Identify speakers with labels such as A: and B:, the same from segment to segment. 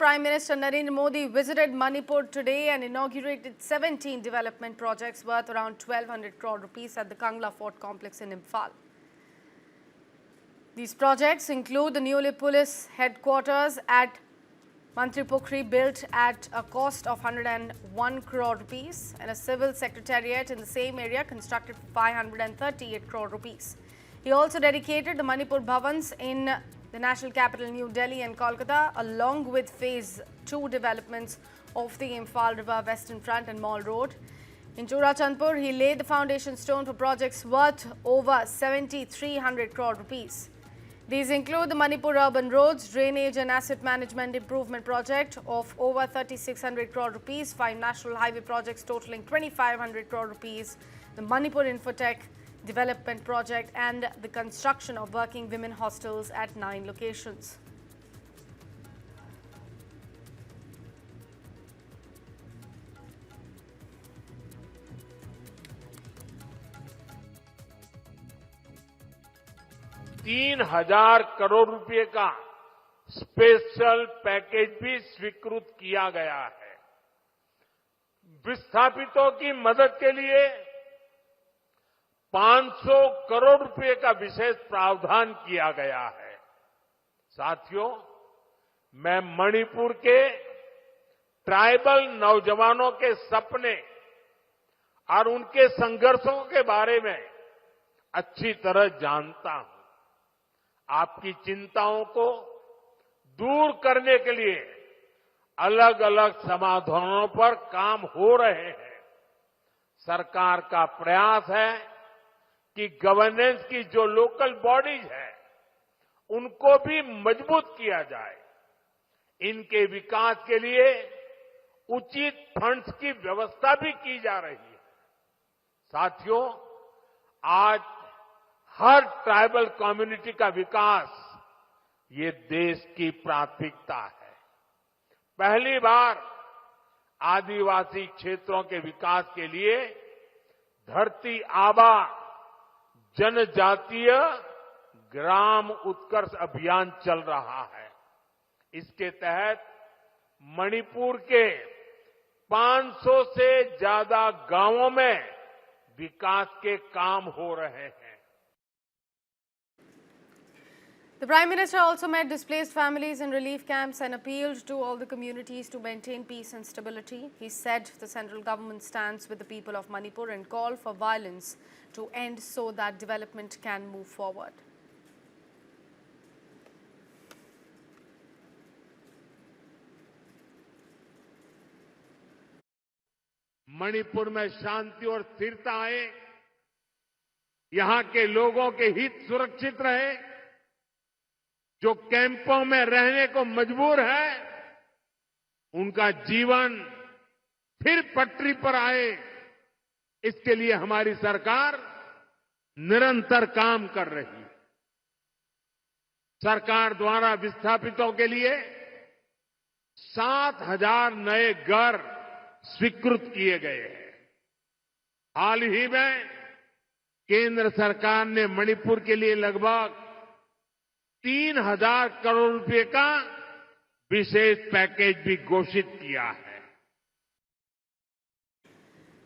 A: Prime Minister Narendra Modi visited Manipur today and inaugurated 17 development projects worth around 1,200 crore rupees at the Kangla Fort complex in Imphal. These projects include the newly police headquarters at Manipur, built at a cost of 101 crore rupees, and a civil secretariat in the same area constructed for 538 crore rupees. He also dedicated the Manipur Bhavans in the national capital New Delhi and Kolkata, along with Phase 2 developments of the Imphal River Western Front and Mall Road. In Churachandpur, he laid the foundation stone for projects worth over 7,300 crore rupees. These include the Manipur Urban Roads, Drainage and Asset Management Improvement Project of over 3,600 crore rupees, 5 national highway projects totaling 2,500 crore rupees, the Manipur Infotech Development Project, and the construction of working women hostels at 9 locations.
B: ₹3,000 crore रुपए का special package भी स्वीकृत किया गया है। विस्थापितों की मदद के लिए 500 करोड़ रुपए का विशेष प्रावधान किया गया है। साथियों, मैं मणिपुर के ट्राइबल नौजवानों के सपने और उनके संघर्षों के बारे में अच्छी तरह जानता हूं। आपकी चिंताओं को दूर करने के लिए अलग अलग समाधानों पर काम हो रहे हैं। सरकार का प्रयास है कि गवर्नेंस की जो लोकल बॉडीज है, उनको भी मजबूत किया जाए। इनके विकास के लिए उचित फंड्स की व्यवस्था भी की जा रही है। साथियों, आज हर ट्राइबल कम्युनिटी का विकास ये देश की प्राथमिकता है। पहली बार आदिवासी क्षेत्रों के विकास के लिए धरती आबा जनजातीय ग्राम उत्कर्ष अभियान चल रहा है। इसके तहत मणिपुर के 500 से ज्यादा गांवों में विकास के काम हो रहे हैं।
A: The Prime Minister also met displaced families in relief camps and appealed to all the communities to maintain peace and stability. He said the central government stands with the people of Manipur and called for violence to end so that development can move forward.
B: Manipur में शांति और स्थिरता आए, यहां के लोगों के हित सुरक्षित रहे। जो कैंपों में रहने को मजबूर है, उनका जीवन फिर पटरी पर आए, इसके लिए हमारी सरकार निरंतर काम कर रही है। सरकार द्वारा विस्थापितों के लिए 7,000 नए घर स्वीकृत किए गए हैं। हाल ही में केंद्र सरकार ने मणिपुर के लिए लगभग 3,000 करोड़ रुपए का विशेष पैकेज भी घोषित किया है।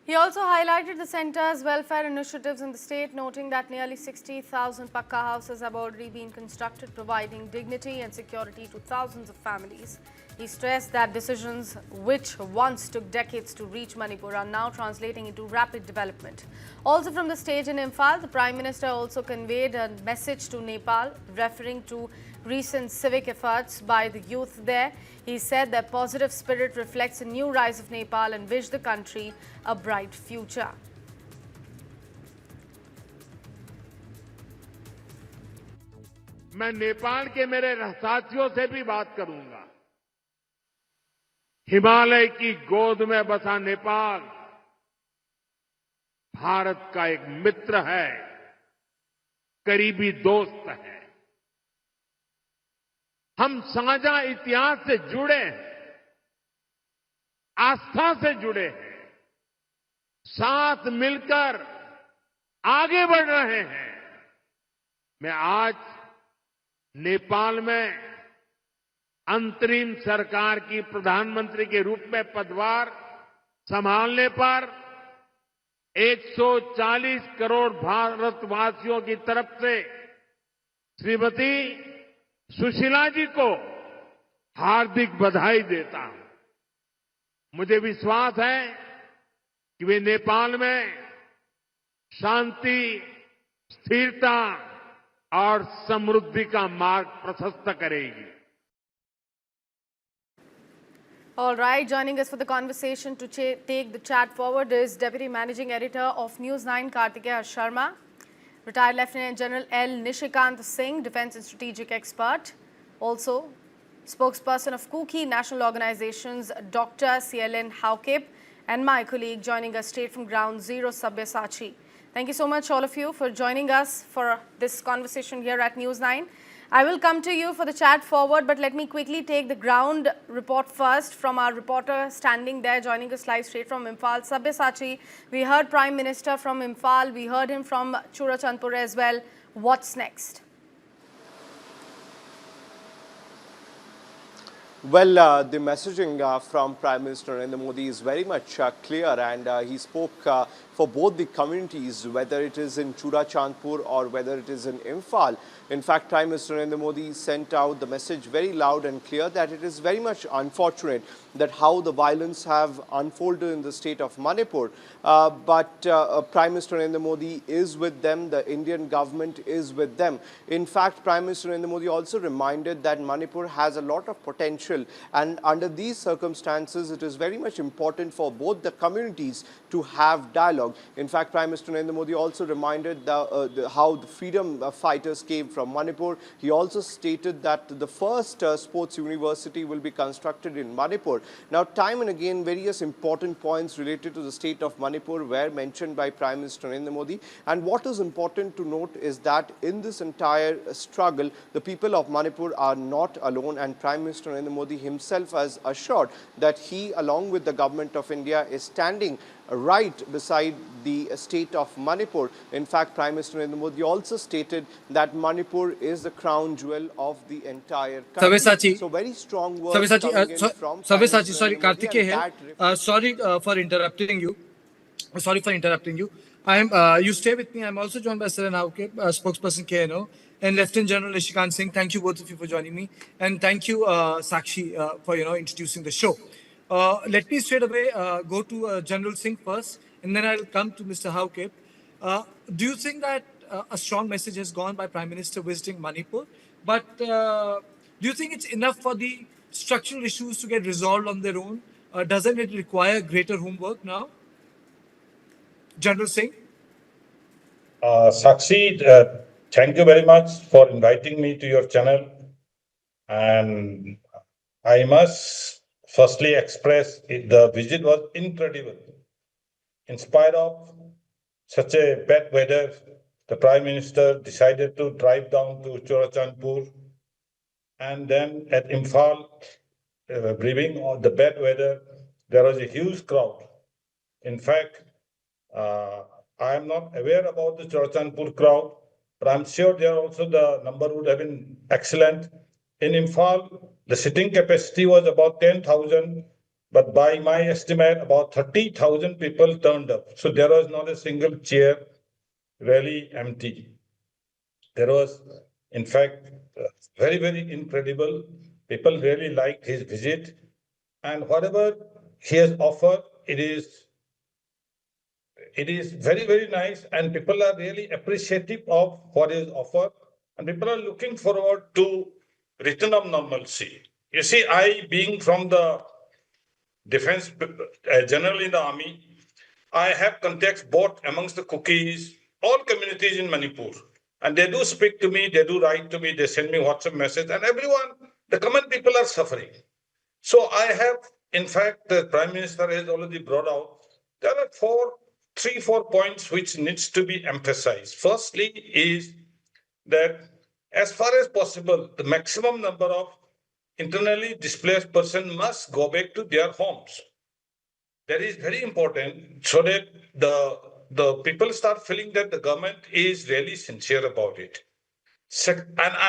A: He also highlighted the centre's welfare initiatives in the state, noting that nearly 60,000 Pakka houses have already been constructed, providing dignity and security to thousands of families. He stressed that decisions which once took decades to reach Manipur are now translating into rapid development. Also from the stage in Imphal, the Prime Minister also conveyed a message to Nepal, referring to recent civic efforts by the youth there. He said their positive spirit reflects a new rise of Nepal and wished the country a bright future.
B: मैं नेपाल के मेरे साथियों से भी बात करूंगा। हिमालय की गोद में बसा नेपाल भारत का एक मित्र है, करीबी दोस्त है। हम साझा इतिहास से जुड़े हैं, आस्था से जुड़े हैं, साथ मिलकर आगे बढ़ रहे हैं। मैं आज नेपाल में अंतरिम सरकार की प्रधानमंत्री के रूप में पदभार संभालने पर 140 करोड़ भारतवासियों की तरफ से श्रीमती सुशीला जी को हार्दिक बधाई देता हूं। मुझे विश्वास है कि वे नेपाल में शांति, स्थिरता और समृद्धि का मार्ग प्रशस्त करेगी।
A: All right, joining us for the conversation to take the chat forward is Deputy Managing Editor of News9, Kartikeya Sharma, retired Lieutenant General L. Nishikant Singh, Defence and Strategic Expert, also spokesperson of Kuki National Organizations, Dr. CLN Haukip, and my colleague joining us straight from Ground Zero, Sabyasachi. Thank you so much, all of you, for joining us for this conversation here at News9. I will come to you for the chat forward, but let me quickly take the ground report first from our reporter standing there, joining us live straight from Imphal. Sabyasachi, we heard Prime Minister from Imphal, we heard him from Churachandpur as well. What's next?
C: Well, the messaging from Prime Minister Narendra Modi is very much clear, and he spoke for both the communities, whether it is in Churachandpur or whether it is in Imphal. In fact, Prime Minister Narendra Modi sent out the message very loud and clear that it is very much unfortunate that how the violence have unfolded in the state of Manipur. But Prime Minister Narendra Modi is with them, the Indian government is with them. In fact, Prime Minister Narendra Modi also reminded that Manipur has a lot of potential, and under these circumstances, it is very much important for both the communities to have dialogue. In fact, Prime Minister Narendra Modi also reminded how the freedom fighters came from Manipur. He also stated that the first sports university will be constructed in Manipur. Now, time and again, various important points related to the state of Manipur were mentioned by Prime Minister Narendra Modi. And what is important to note is that in this entire struggle, the people of Manipur are not alone, and Prime Minister Narendra Modi himself has assured that he, along with the government of India, is standing right beside the state of Manipur. In fact, Prime Minister Narendra Modi also stated that Manipur is the crown jewel of the entire country.
D: Sabyasachi,
C: So very strong words coming in from Prime
D: Sabyasachi,
C: Minister
D: sorry,
C: Narendra Modi,
D: Kartikeya
C: and
D: here.
C: that
D: Sorry for interrupting you. Sorry for interrupting you. You stay with me. I'm also joined by Sir Nauke, spokesperson KNO, and Lieutenant General Nishikant Singh. Thank you both of you for joining me, and thank you Sakshi for introducing the show. Let me straight away go to General Singh first, and then I'll come to Mr. Haukip. Do you think that a strong message has gone by Prime Minister visiting Manipur? But do you think it's enough for the structural issues to get resolved on their own? Doesn't it require greater homework now? General Singh?
E: Sakshi, thank you very much for inviting me to your channel. And I must firstly express the visit was incredible. In spite of such a bad weather, the Prime Minister decided to drive down to Churachandpur, and then at Imphal, braving on the bad weather, there was a huge crowd. In fact, I am not aware about the Churachandpur crowd, but I'm sure there also the number would have been excellent. In Imphal, the sitting capacity was about 10,000, but by my estimate, about 30,000 people turned up. So there was not a single chair really empty. There was, in fact, very, very incredible. People really liked his visit, and whatever he has offered, it is very, very nice, and people are really appreciative of what is offered, and people are looking forward to return of normalcy. You see, I, being from the defense general in the army, I have contacts both amongst the cookies, all communities in Manipur, and they do speak to me, they do write to me, they send me WhatsApp message, and everyone, the common people are suffering. So I have, in fact, the Prime Minister has already brought out, there are three, 4 points which needs to be emphasized. Firstly is that as far as possible, the maximum number of internally displaced persons must go back to their homes. That is very important, so that the people start feeling that the government is really sincere about it.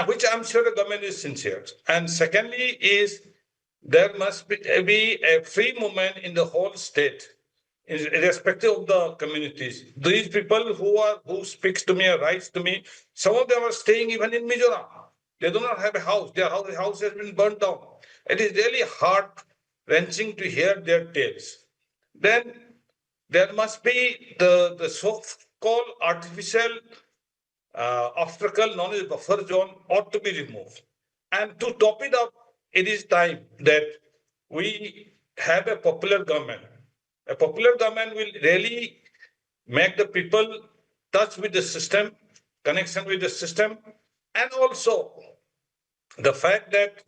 E: Which I'm sure the government is sincere. And secondly is there must be a free movement in the whole state, irrespective of the communities. These people who speaks to me or writes to me, some of them are staying even in Mizoram. They do not have a house. Their house has been burnt down. It is really heart-wrenching to hear their tales. Then there must be the so-called artificial obstacle known as buffer zone ought to be removed. And to top it up, it is time that we have a popular government. A popular government will really make the people touch with the system, connection with the system, and also the fact that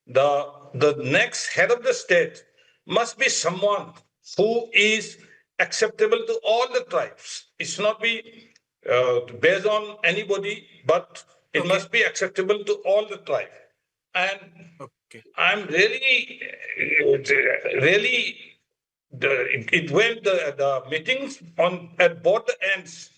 E: the next head of the state must be someone who is acceptable to all the tribes. It's not be based on anybody, but it must be acceptable to all the tribe. And I'm really, the meetings at both the ends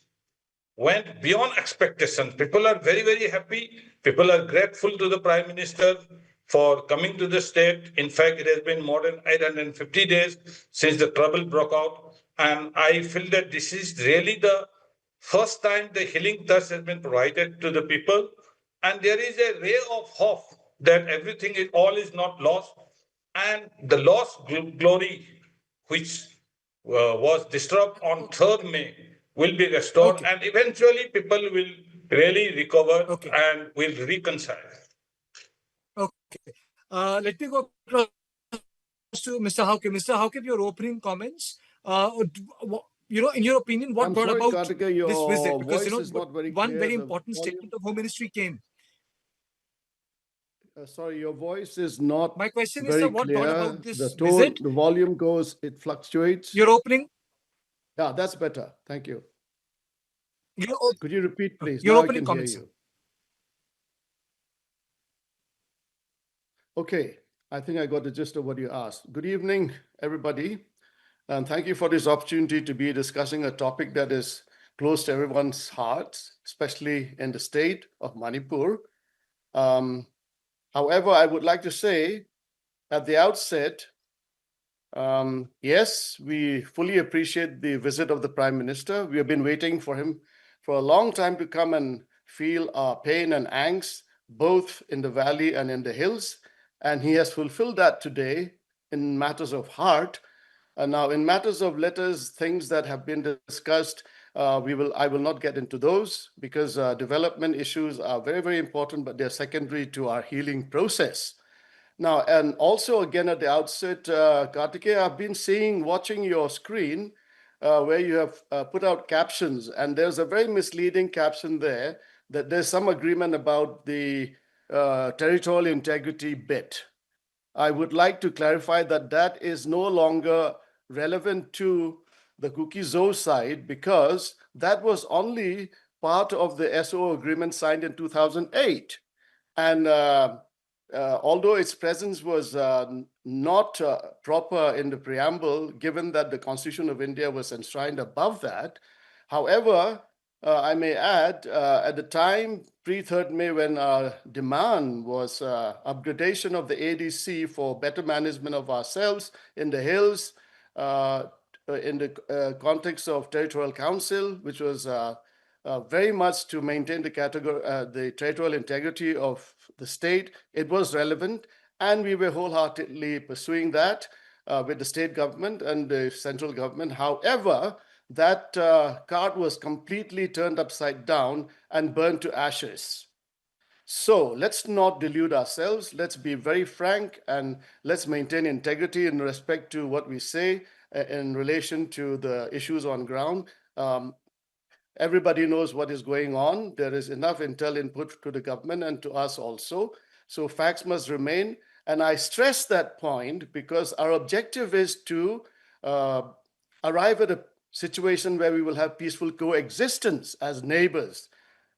E: went beyond expectation. People are very, very happy. People are grateful to the Prime Minister for coming to the state. In fact, it has been more than 850 days since the trouble broke out. And I feel that this is really the first time the healing touch has been provided to the people. And there is a ray of hope that all is not lost. And the lost glory, which was disturbed on 3rd May, will be restored, and eventually people will really recover and will reconcile.
D: Okay. Let me go across to Mr. Hauke. Mr. Hauke, your opening comments. In your opinion, what brought about
F: Kartika, your
D: this visit? Because
F: voice is not very
D: one
F: clear.
D: very important statement of Home Ministry came.
F: Sorry, your voice is not.
D: My question
F: very
D: is, sir, what
F: clear.
D: brought about this
F: the tone,
D: visit?
F: The volume goes, it fluctuates.
D: Your opening.
F: Yeah, that's better. Thank you. Could you repeat, please?
D: Your
F: now
D: opening
F: I can
D: comments,
F: hear you. Okay, I think I got the gist of what you asked. Good evening, everybody. And thank you for this opportunity to be discussing a topic that is close to everyone's hearts, especially in the state of Manipur. However, I would like to say at the outset, yes, we fully appreciate the visit of the Prime Minister. We have been waiting for him for a long time to come and feel our pain and angst, both in the valley and in the hills. And he has fulfilled that today in matters of heart. And now in matters of letters, things that have been discussed, I will not get into those because development issues are very, very important, but they're secondary to our healing process. Now, and also again at the outset, Kartikeya, I've been watching your screen where you have put out captions, and there's a very misleading caption there that there's some agreement about the territorial integrity bit. I would like to clarify that that is no longer relevant to the Kuki-Zo side because that was only part of the SO agreement signed in 2008. And although its presence was not proper in the preamble, given that the Constitution of India was enshrined above that, however, I may add, at the time pre-3rd May, when our demand was upgradation of the ADC for better management of ourselves in the hills, in the context of Territorial Council, which was very much to maintain the territorial integrity of the state, it was relevant, and we were wholeheartedly pursuing that with the state government and the central government. However, that card was completely turned upside down and burned to ashes. So let's not delude ourselves. Let's be very frank and let's maintain integrity in respect to what we say in relation to the issues on ground. Everybody knows what is going on. There is enough intel input to the government and to us also. So facts must remain. And I stress that point because our objective is to arrive at a situation where we will have peaceful coexistence as neighbors.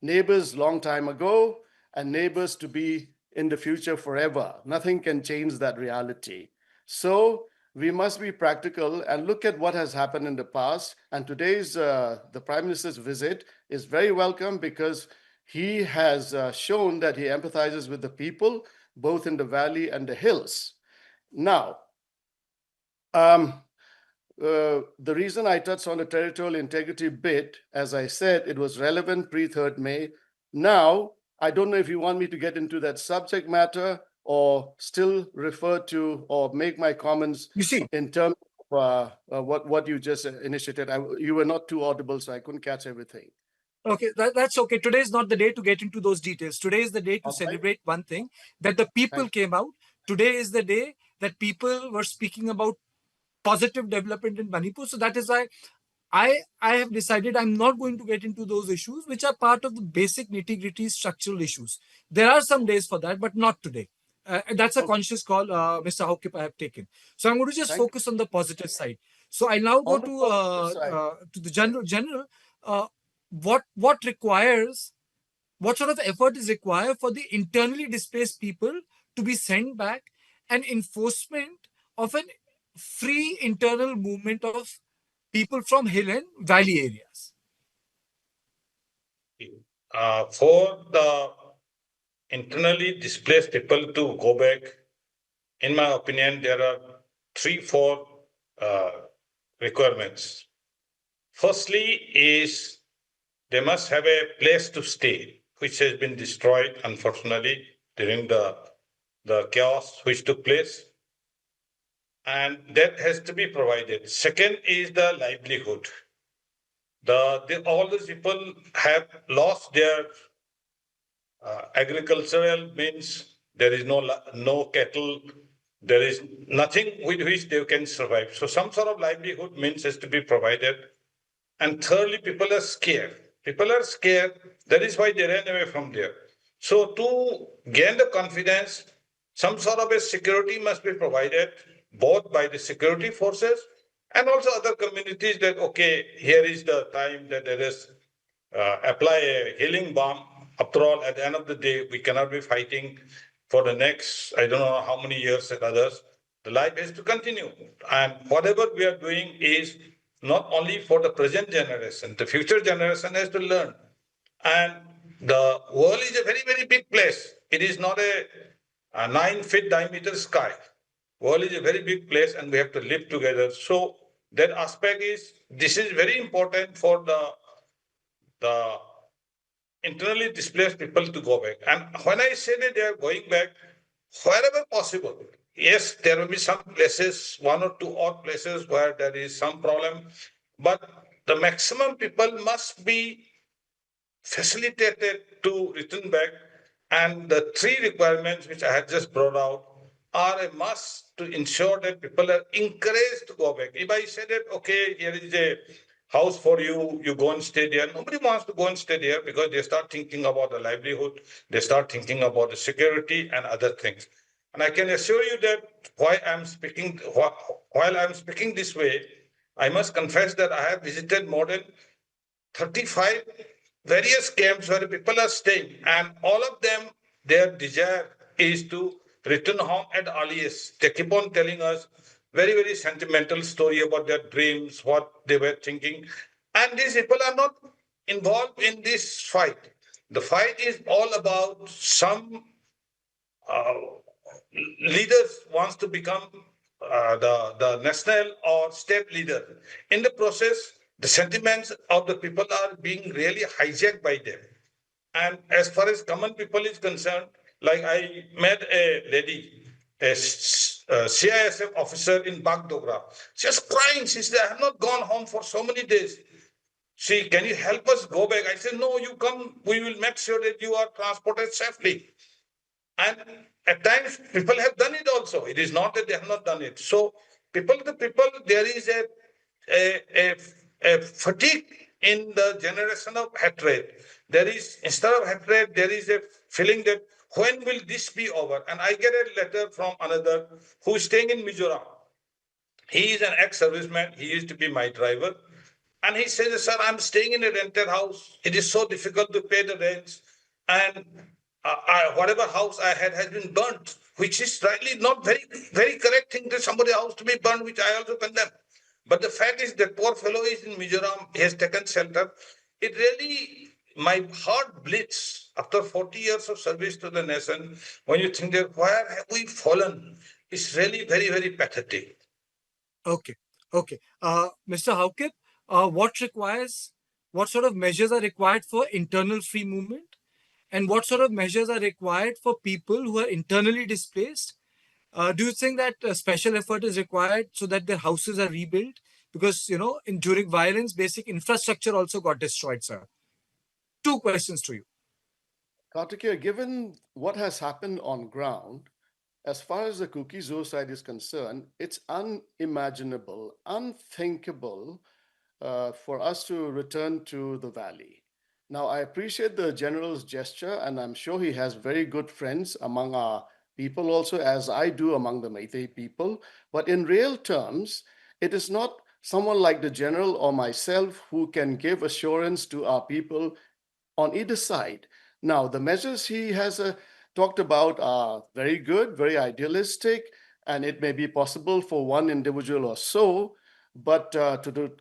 F: Neighbors long time ago and neighbors to be in the future forever. Nothing can change that reality. So we must be practical and look at what has happened in the past. And today's, the Prime Minister's visit is very welcome because he has shown that he empathizes with the people, both in the valley and the hills. Now, the reason I touched on the territorial integrity bit, as I said, it was relevant pre-3rd May. Now, I don't know if you want me to get into that subject matter or still refer to or make my comments
D: You see,
F: in terms of what you just initiated. You were not too audible, so I couldn't catch everything.
D: okay, that's okay. Today is not the day to get into those details. Today is the day to
F: Okay.
D: celebrate one thing, that the people came out. Today is the day that people were speaking about positive development in Manipur. So that is why I have decided I'm not going to get into those issues, which are part of the basic nitty-gritty structural issues. There are some days for that, but not today. That's a conscious call, Mr. Hawkip, I have taken. So I'm going to just focus on the positive side. So I now go
F: On the positive side.
D: to the general. What requires, what sort of effort is required for the internally displaced people to be sent back, and enforcement of an free internal movement of people from hill and valley areas?
E: For the internally displaced people to go back, in my opinion, there are 3-4 requirements. Firstly is they must have a place to stay, which has been destroyed, unfortunately, during the chaos which took place. And that has to be provided. Second is the livelihood. All these people have lost their agricultural means. There is no cattle. There is nothing with which they can survive. So some sort of livelihood means has to be provided. And thirdly, people are scared. People are scared. That is why they ran away from there. So to gain the confidence, some sort of a security must be provided, both by the security forces and also other communities, that, okay, here is the time that let us apply a healing balm. After all, at the end of the day, we cannot be fighting for the next, I don't know how many years and others. The life has to continue. And whatever we are doing is not only for the present generation, the future generation has to learn. And the world is a very, very big place. It is not a 9-foot diameter sky. World is a very big place and we have to live together. So that aspect this is very important for the internally displaced people to go back. And when I say that they are going back, wherever possible, yes, there will be some places, 1 or 2 odd places where there is some problem, but the maximum people must be facilitated to return back. And the 3 requirements which I had just brought out are a must to ensure that people are encouraged to go back. If I say that, okay, here is a house for you, you go and stay there, nobody wants to go and stay there, because they start thinking about the livelihood, they start thinking about the security and other things. And I can assure you that while I'm speaking this way, I must confess that I have visited more than 35 various camps where people are staying, and all of them, their desire is to return home at earliest. They keep on telling us very, very sentimental story about their dreams, what they were thinking. And these people are not involved in this fight. The fight is all about some leaders wants to become the national or state leader. In the process, the sentiments of the people are being really hijacked by them. And as far as common people is concerned, like I met a lady, a CISF officer in Bagdogra. She was crying. She said, I have not gone home for so many days. See, can you help us go back? I said, no, you come. We will make sure that you are transported safely. And at times, people have done it also. It is not that they have not done it. So, people to people, there is a fatigue in the generation of hatred. There is, instead of hatred, there is a feeling that when will this be over? And I get a letter from another who is staying in Mizoram. He is an ex-serviceman. He used to be my driver. And he says, sir, I'm staying in a rented house. It is so difficult to pay the rents. And whatever house I had has been burnt, which is rightly not very, very correct thing that somebody's house to be burnt, which I also condemn. But the fact is that poor fellow is in Mizoram. He has taken shelter. It really my heart bleeds after 40 years of service to the nation. When you think that where have we fallen, it's really very, very pathetic.
D: Okay, okay. Mr. Haukip, what sort of measures are required for internal free movement? And what sort of measures are required for people who are internally displaced? Do you think that special effort is required so that their houses are rebuilt? Because, during violence, basic infrastructure also got destroyed, sir. Two questions to you.
F: Kartikeya, given what has happened on ground, as far as the Kuki Zoo-side is concerned, it's unimaginable, unthinkable for us to return to the valley. Now, I appreciate the general's gesture, and I'm sure he has very good friends among our people also, as I do among the Meitei people. But in real terms, it is not someone like the general or myself who can give assurance to our people on either side. Now, the measures he has talked about are very good, very idealistic, and it may be possible for one individual or so, but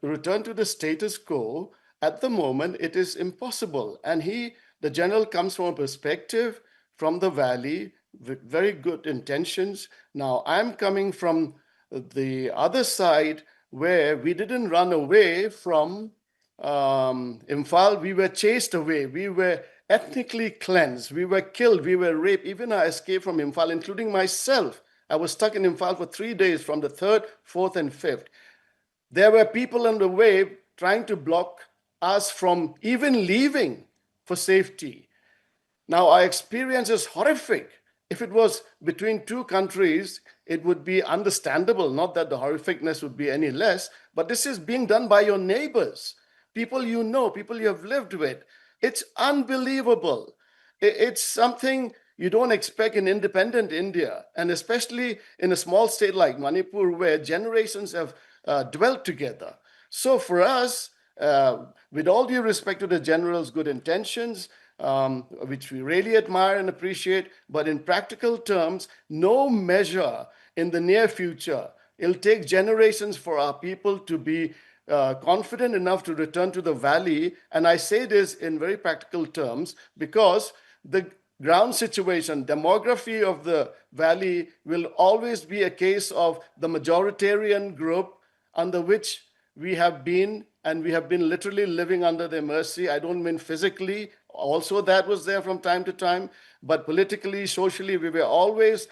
F: return to the status quo, at the moment, it is impossible. And the general comes from a perspective from the valley with very good intentions. Now, I'm coming from the other side where we didn't run away from Imphal. We were chased away. We were ethnically cleansed. We were killed. We were raped. Even I escaped from Imphal, including myself. I was stuck in Imphal for 3 days from the 3rd, 4th, and 5th. There were people on the way trying to block us from even leaving for safety. Now, our experience is horrific. If it was between two countries, it would be understandable, not that the horrificness would be any less, but this is being done by your neighbors, people you know, people you have lived with. It's unbelievable. It's something you don't expect in independent India, and especially in a small state like Manipur, where generations have dwelt together. So for us, with all due respect to the general's good intentions, which we really admire and appreciate, but in practical terms, no measure in the near future. It'll take generations for our people to be confident enough to return to the valley. And I say this in very practical terms because the ground situation, demography of the valley will always be a case of the majoritarian group under which we have been, and we have been literally living under their mercy. I don't mean physically, also that was there from time to time, but politically, socially, we were always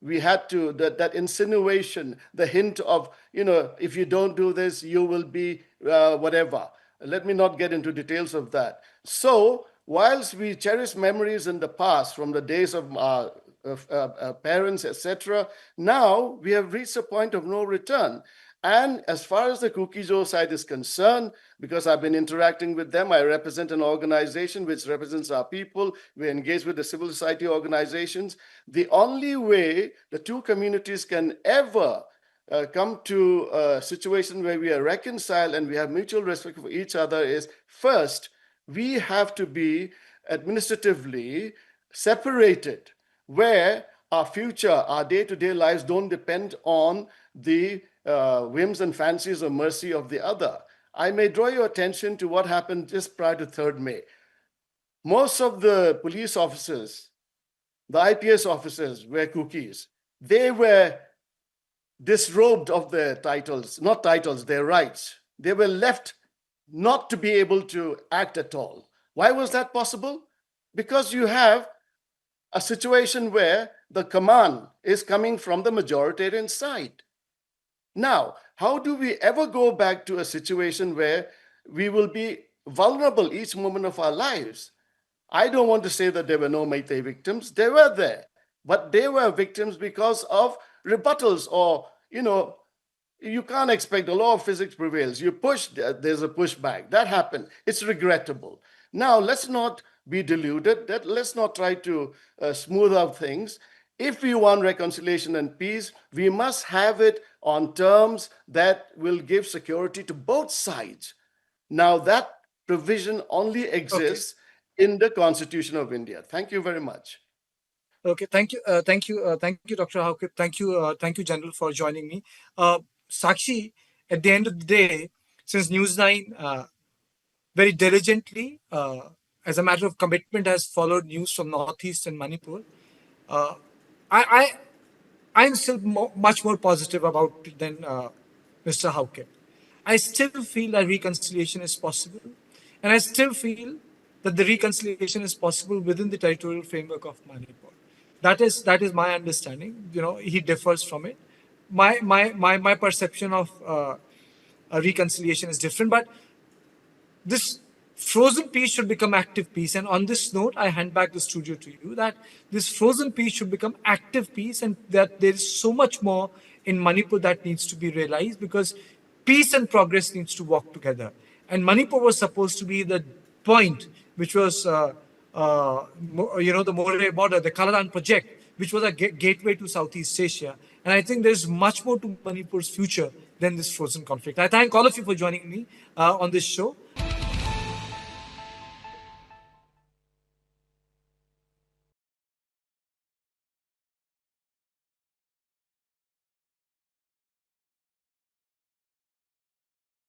F: we had to, that insinuation, the hint of, if you don't do this, you will be whatever. Let me not get into details of that. So, whilst we cherish memories in the past from the days of parents, etc., now we have reached a point of no return. And as far as the Kuki-Zo side is concerned, because I've been interacting with them, I represent an organization which represents our people. We engage with the civil society organizations. The only way the two communities can ever come to a situation where we are reconciled and we have mutual respect for each other is, first, we have to be administratively separated, where our future, our day-to-day lives don't depend on the whims and fancies or mercy of the other. I may draw your attention to what happened just prior to 3rd May. Most of the police officers, the IPS officers were Kukis. They were disrobed of their titles, not titles, their rights. They were left not to be able to act at all. Why was that possible? Because you have a situation where the command is coming from the majoritarian side. Now, how do we ever go back to a situation where we will be vulnerable each moment of our lives? I don't want to say that there were no Meitei victims. They were there, but they were victims because of rebuttals or, you can't expect the law of physics prevails. You push, there's a pushback. That happened. It's regrettable. Now, let's not be deluded. Let's not try to smooth out things. If we want reconciliation and peace, we must have it on terms that will give security to both sides. Now, that provision only exists in the Constitution of India. Thank you very much.
D: Okay, thank you, Dr. Haukip. Thank you, General, for joining me. Sakshi, at the end of the day, since News9 very diligently, as a matter of commitment, has followed news from Northeast and Manipur. Uh, I, I'm still much more positive about it than Mr. Hauke. I still feel that reconciliation is possible, and I still feel that the reconciliation is possible within the territorial framework of Manipur. That is my understanding. He differs from it. My perception of a reconciliation is different, but this frozen piece should become active piece. And on this note, I hand back the studio to you, that this frozen piece should become active piece, and that there is so much more in Manipur that needs to be realized, because peace and progress needs to walk together. And Manipur was supposed to be the point, which was, the Moreh border, the Kaladan project, which was a gateway to Southeast Asia. And I think there's much more to Manipur's future than this frozen conflict. I thank all of you for joining me on this show.